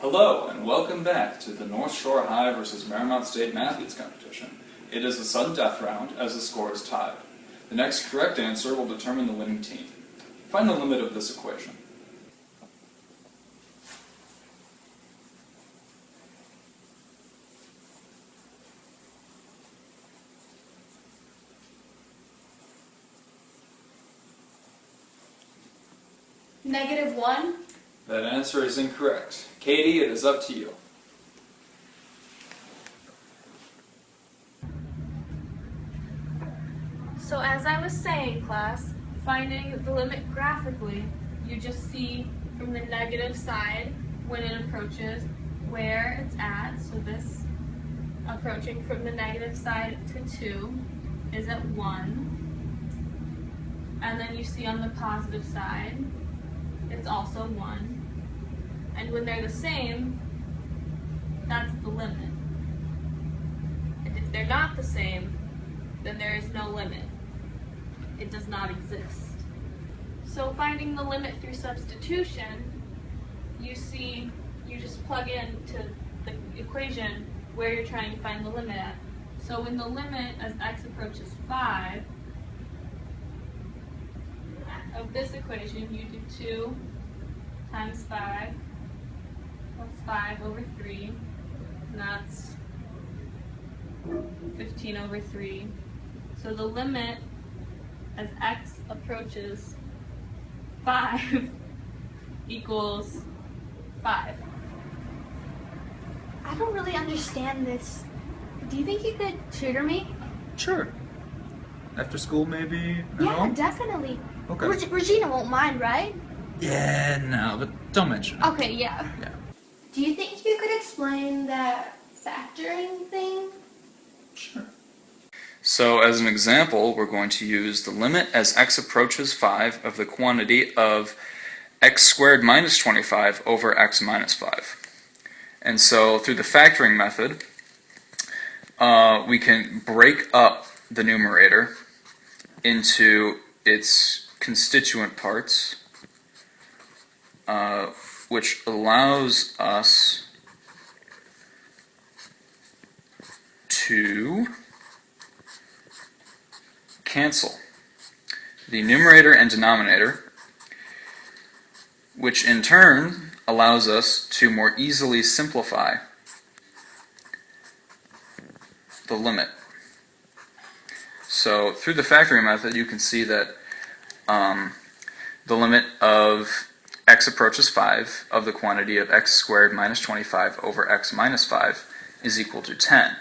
Hello, and welcome back to the North Shore High versus Marymount State Matthews competition. It is a sudden death round, as the score is tied. The next correct answer will determine the winning team. Find the limit of this equation. -1? That answer is incorrect. Katie, it is up to you. So as I was saying, class, finding the limit graphically, you just see from the negative side when it approaches where it's at. So this approaching from the negative side to 2 is at 1. And then you see on the positive side, it's also 1. And when they're the same, that's the limit. And if they're not the same, then there is no limit. It does not exist. So finding the limit through substitution, you just plug into the equation where you're trying to find the limit at. So when the limit as x approaches 5 of this equation, you do 2 times 5 plus 5 over 3, and that's 15 over 3. So the limit as x approaches 5 equals 5. I don't really understand this. Do you think you could tutor me? Sure. After school, maybe? Yeah, definitely. Okay. Regina won't mind, right? Yeah, no, but don't mention it. Okay, yeah. Yeah. Do you think you could explain that factoring thing? Sure. So as an example, we're going to use the limit as x approaches 5 of the quantity of x squared minus 25 over x minus 5. And so through the factoring method, we can break up the numerator into its constituent parts, which allows us to cancel the numerator and denominator, which in turn allows us to more easily simplify the limit. So through the factoring method, you can see that the limit of x approaches 5 of the quantity of x squared minus 25 over x minus 5 is equal to 10.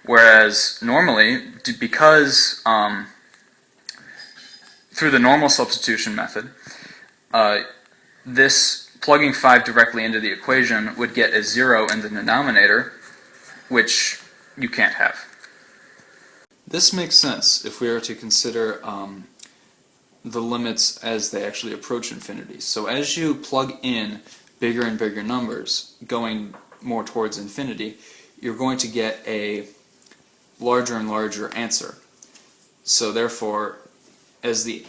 Whereas normally, because through the normal substitution method, this plugging 5 directly into the equation would get a 0 in the denominator, which you can't have. This makes sense if we are to consider the limits as they actually approach infinity. So as you plug in bigger and bigger numbers going more towards infinity, you're going to get a larger and larger answer. So therefore, as the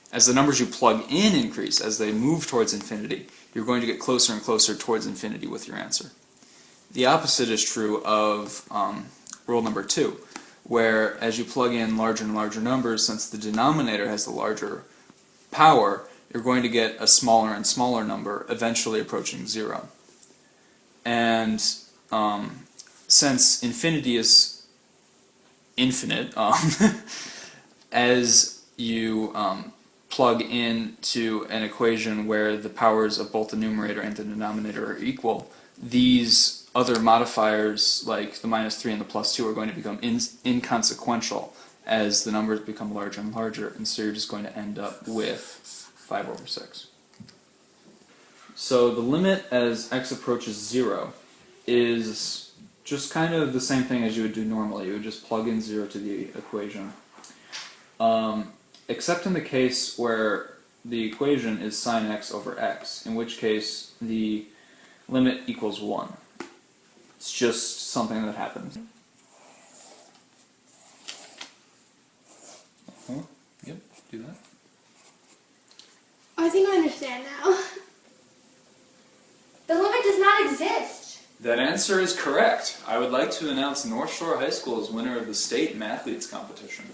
numbers you plug in increase, as they move towards infinity, you're going to get closer and closer towards infinity with your answer. The opposite is true of rule number 2, where as you plug in larger and larger numbers, since the denominator has the larger power, you're going to get a smaller and smaller number, eventually approaching 0. And since infinity is infinite, as you plug into an equation where the powers of both the numerator and the denominator are equal, these other modifiers, like the -3 and the +2, are going to become inconsequential as the numbers become larger and larger, and so you're just going to end up with 5 over 6. So the limit as x approaches 0 is just kind of the same thing as you would do normally. You would just plug in 0 to the equation. Except in the case where the equation is sine x over x, in which case the limit equals 1. It's just something that happens. Yep, do that. I think I understand now. The not exist. That answer is correct. I would like to announce North Shore High School as winner of the state mathletes competition.